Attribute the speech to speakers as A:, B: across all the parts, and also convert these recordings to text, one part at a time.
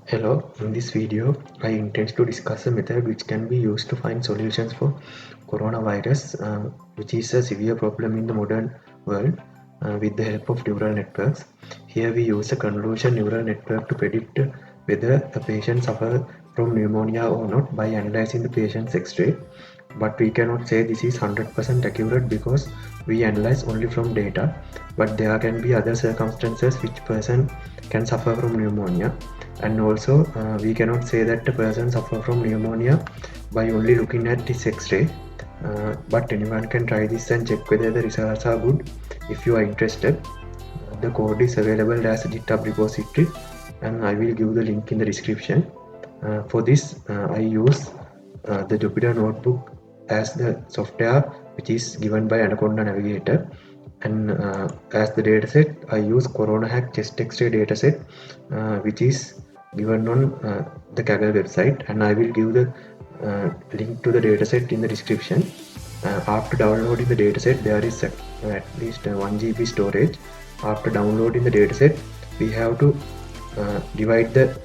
A: Hello, in this video, I intend to discuss a method which can be used to find solutions for coronavirus, which is a severe problem in the modern world with the help of neural networks. Here we use a convolution neural network to predict whether a patient suffers from pneumonia or not by analyzing the patient's X-ray. But we cannot say this is 100% accurate because we analyze only from data, but there can be other circumstances which person can suffer from pneumonia. And also we cannot say that the person suffer from pneumonia by only looking at this X-ray, but anyone can try this and check whether the results are good. If you are interested, the code is available as a GitHub repository, and I will give the link in the description. For this I use the Jupyter Notebook as the software which is given by Anaconda Navigator, and as the dataset I use CoronaHack chest X-ray dataset, which is given on the Kaggle website, and I will give the link to the dataset in the description. After downloading the dataset, there is at least 1 GB storage. After downloading the dataset, we have to divide the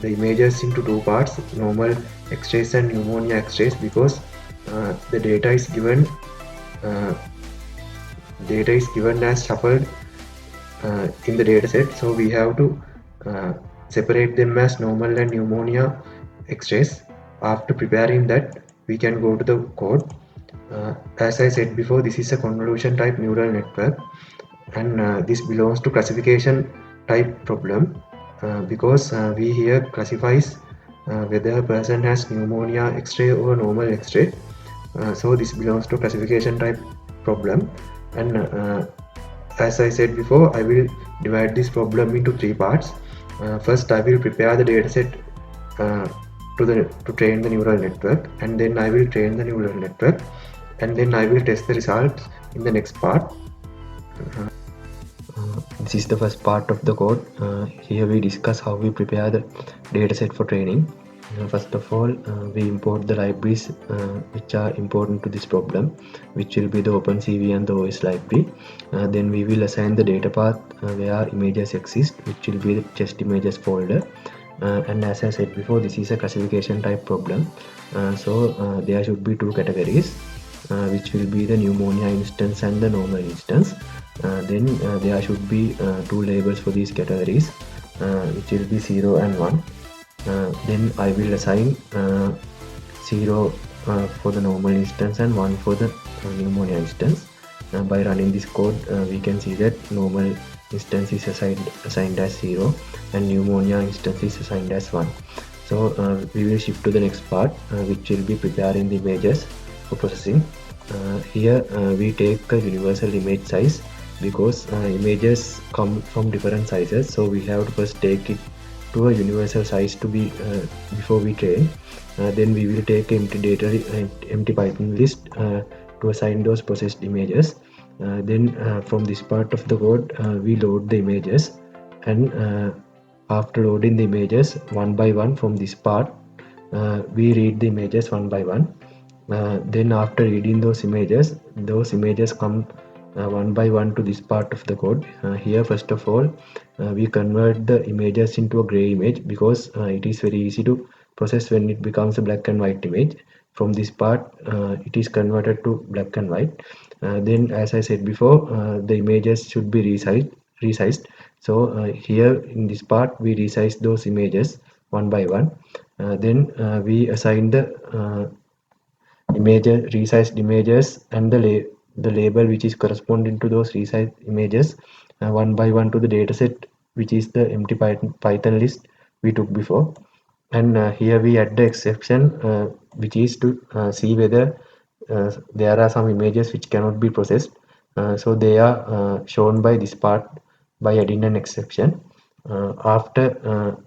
A: images into two parts: normal X-rays and pneumonia X-rays, because the uh, data is given as shuffled in the dataset, so we have to uh, separate them as normal and pneumonia X-rays. After preparing that, we can go to the code. As I said before, this is a convolution type neural network, and this belongs to classification type problem, because we here classifies whether a person has pneumonia X-ray or normal X-ray. So this belongs to classification type problem, and as I said before, I will divide this problem into three parts. First, I will prepare the dataset uh, to train the neural network, and then I will train the neural network, and then I will test the results in the next part. This is the first part of the code. Here we discuss how we prepare the dataset for training. First of all, we import the libraries which are important to this problem, which will be the OpenCV and the OS library. Then we will assign the data path where images exist, which will be the chest images folder. And as I said before, this is a classification type problem. So there should be two categories, which will be the pneumonia instance and the normal instance. Then there should be two labels for these categories, which will be 0 and 1. Then I will assign 0 for the normal instance and 1 for the pneumonia instance. By running this code, we can see that normal instance is assigned as 0 and pneumonia instance is assigned as 1. So we will shift to the next part, which will be preparing the images for processing. Here we take a universal image size, because images come from different sizes, so we have to first take it to a universal size to be before we train. Then we will take empty Python list to assign those processed images. Then from this part of the code, we load the images, and after loading the images one by one from this part, we read the images one by one. Then after reading those images come one by one to this part of the code. Here first of all, we convert the images into a gray image, because it is very easy to process when it becomes a black and white image. From this part, it is converted to black and white. Then as I said before, the images should be resized. So here in this part, we resize those images one by one. Then we assign the resized images and the label which is corresponding to those resized images one by one to the dataset, which is the empty Python list we took before. And here we add the exception, which is to see whether there are some images which cannot be processed. So they are shown by this part by adding an exception. After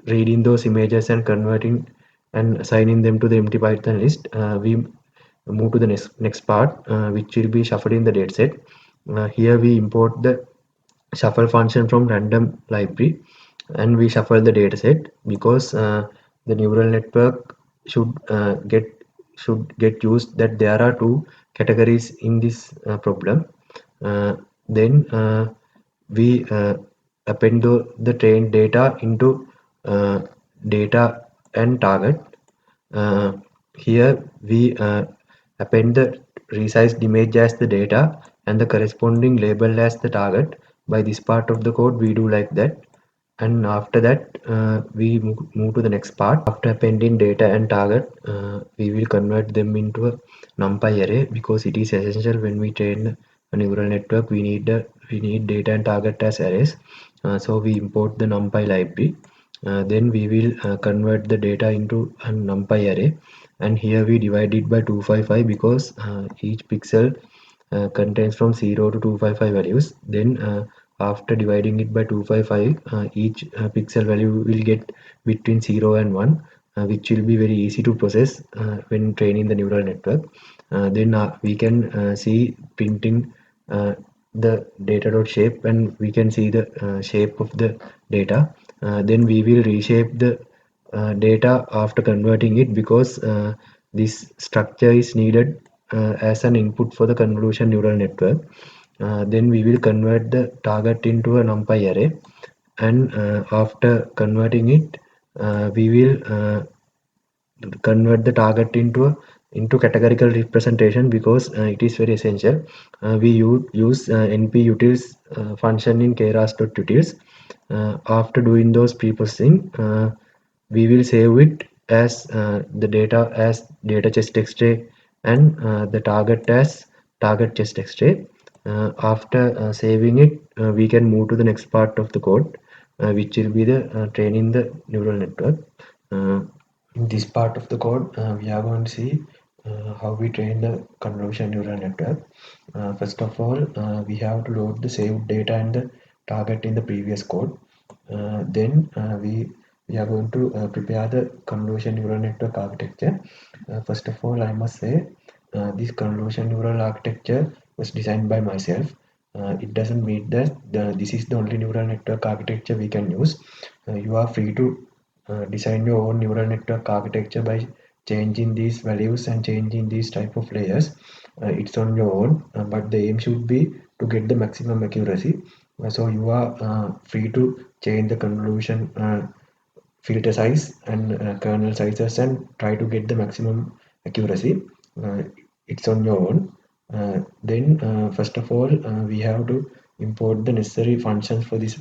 A: reading those images and converting and assigning them to the empty Python list, we move to the next part, which will be shuffling the dataset. Here we import the shuffle function from random library, and we shuffle the dataset, because the neural network should get used that there are two categories in this problem. Then we append the trained data into data and target. Here we append the resized image as the data and the corresponding label as the target. By this part of the code we do like that, and after that we move to the next part. After appending data and target, we will convert them into a numpy array, because it is essential when we train a neural network. We need data and target as arrays. So we import the numpy library. Then we will convert the data into a numpy array, and here we divide it by 255, because each pixel contains from 0 to 255 values. Then after dividing it by 255, each pixel value will get between 0 and 1, which will be very easy to process when training the neural network. Then we can see printing the data dot shape, and we can see the shape of the data. Then we will reshape the data after converting it, because this structure is needed as an input for the convolution neural network. Then we will convert the target into a numpy array, and after converting it, we will convert the target into categorical representation, because it is very essential. We use nputils function in keras.utils. After doing those pre-processing, we will save it as the data as data chest x-ray, and the target as target chest x-ray. After saving it, we can move to the next part of the code, which will be the training the neural network. In this part of the code, we are going to see how we train the convolution neural network. First of all, we have to load the saved data and the target in the previous code. Then we are going to prepare the convolution neural network architecture. First of all, I must say this convolution neural architecture was designed by myself. It doesn't mean that this is the only neural network architecture we can use. You are free to design your own neural network architecture by changing these values and changing these type of layers. It's on your own, but the aim should be to get the maximum accuracy. So you are free to change the convolution filter size and kernel sizes and try to get the maximum accuracy. Uh, it's on your own. Then first of all, we have to import the necessary functions for this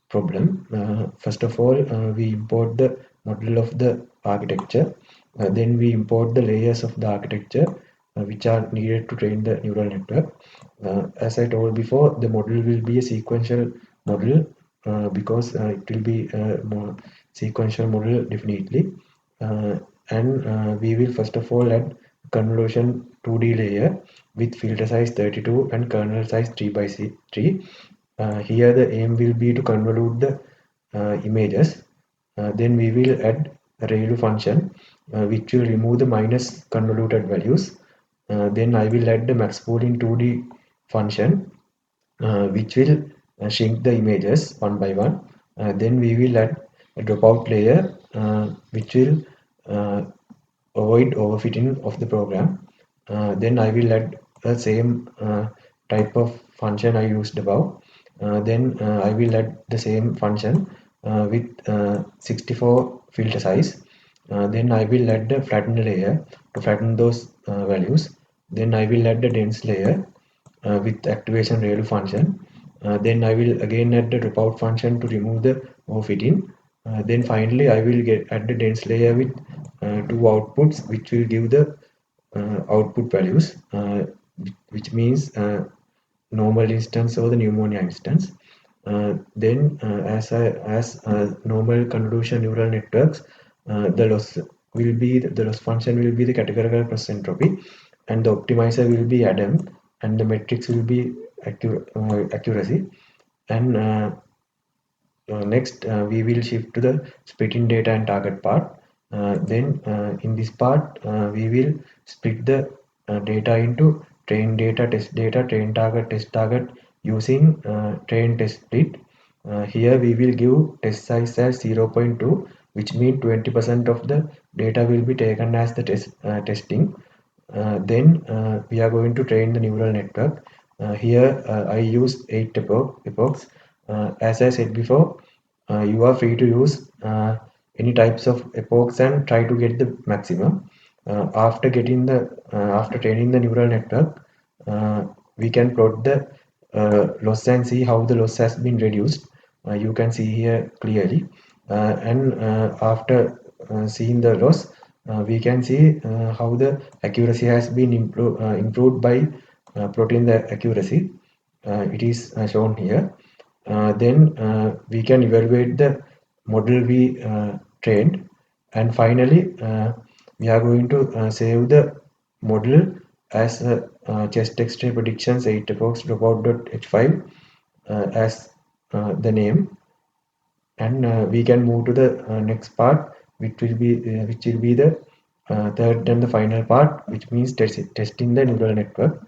A: problem. First of all, we import the model of the architecture. Then we import the layers of the architecture which are needed to train the neural network. As I told before, the model will be a sequential model, because it will be a more sequential model definitely. Uh, and we will first of all add convolution 2D layer with filter size 32 and kernel size 3 by 3. Here the aim will be to convolute the images. Then we will add a ReLU function which will remove the minus convoluted values. Then I will add the maxpooling 2D function which will shrink the images one by one. Then we will add a dropout layer which will uh, avoid overfitting of the program. Then I will add the same type of function I used above. Then I will add the same function with 64 filter size. Then I will add the flatten layer to flatten those values. Then I will add the dense layer with activation ReLU function. Then I will again add the dropout function to remove the overfitting. Then finally I will add the dense layer with two outputs which will give the output values, which means normal instance or the pneumonia instance. Then as normal convolution neural networks, the loss function will be the categorical process entropy, and the optimizer will be Adam, and the metrics will be accuracy. And next, we will shift to the splitting data and target part. Then in this part, we will split the data into train data, train target, test target using train test split. Here we will give test size as 0.2, which means 20% of the data will be taken as the testing. Then we are going to train the neural network. Here I use 8 epochs. As I said before, you are free to use any types of epochs and try to get the maximum. After training the neural network, we can plot the loss and see how the loss has been reduced. You can see here clearly, and after seeing the loss, we can see how the accuracy has been improved by plotting the accuracy. It is shown here. Then we can evaluate the model we trained, and finally we are going to save the model as chest X-ray predictions 8 epochs robot.h5 as the name, and we can move to the next part, which will be the third and the final part, which means testing the neural network.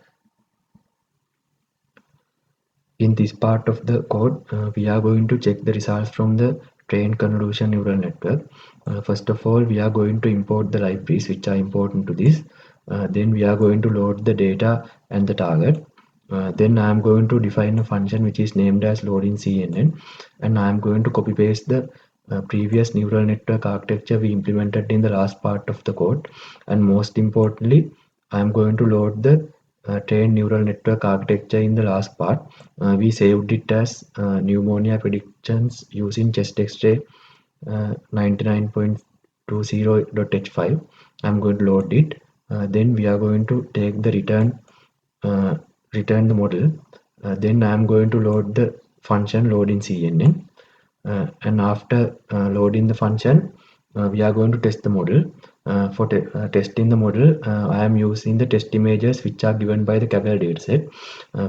A: In this part of the code, we are going to check the results from the trained convolution neural network. First of all, we are going to import the libraries which are important to this. Then we are going to load the data and the target. Then I am going to define a function which is named as loading CNN, and I am going to copy paste the previous neural network architecture we implemented in the last part of the code. And most importantly, I am going to load the trained neural network architecture in the last part. We saved it as pneumonia predictions using chest X-ray 99.20.h5. I'm going to load it. Then we are going to take the uh, return the model. Then I'm going to load the function load in CNN. And after loading the function, we are going to test the model. For testing the model, I am using the test images which are given by the Cavell dataset.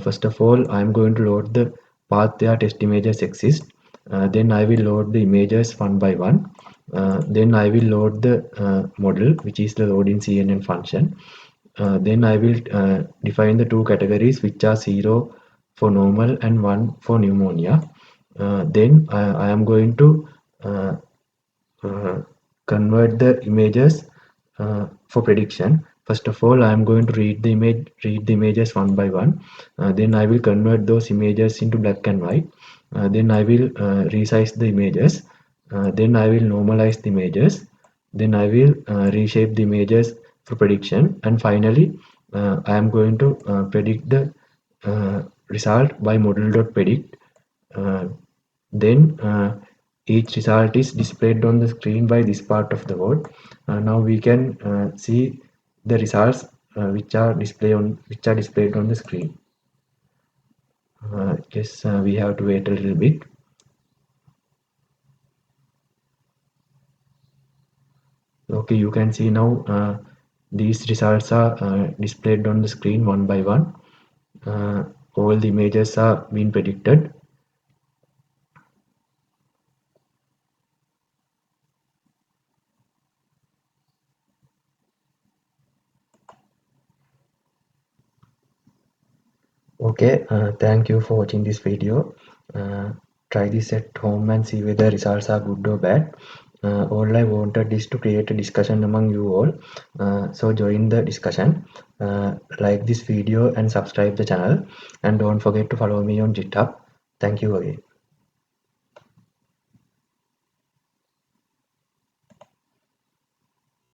A: First of all, I am going to load the path where test images exist. Then I will load the images one by one. Then I will load the model, which is the load in CNN function. Then I will define the two categories, which are 0 for normal and 1 for pneumonia. Then I am going to uh, uh, convert the images for prediction. First of all, I am going to read the images one by one. Then I will convert those images into black and white. Then I will resize the images. Then I will normalize the images. Then I will reshape the images for prediction. And finally, I am going to predict the result by model.predict. Then each result is displayed on the screen by this part of the code. Now we can see the results which are displayed on the screen. Yes, we have to wait a little bit. Okay, you can see now these results are displayed on the screen one by one. All the images are being predicted. Okay, thank you for watching this video. Try this at home and see whether results are good or bad. All I wanted is to create a discussion among you all. So join the discussion, like this video and subscribe the channel, and don't forget to follow me on GitHub. Thank you again.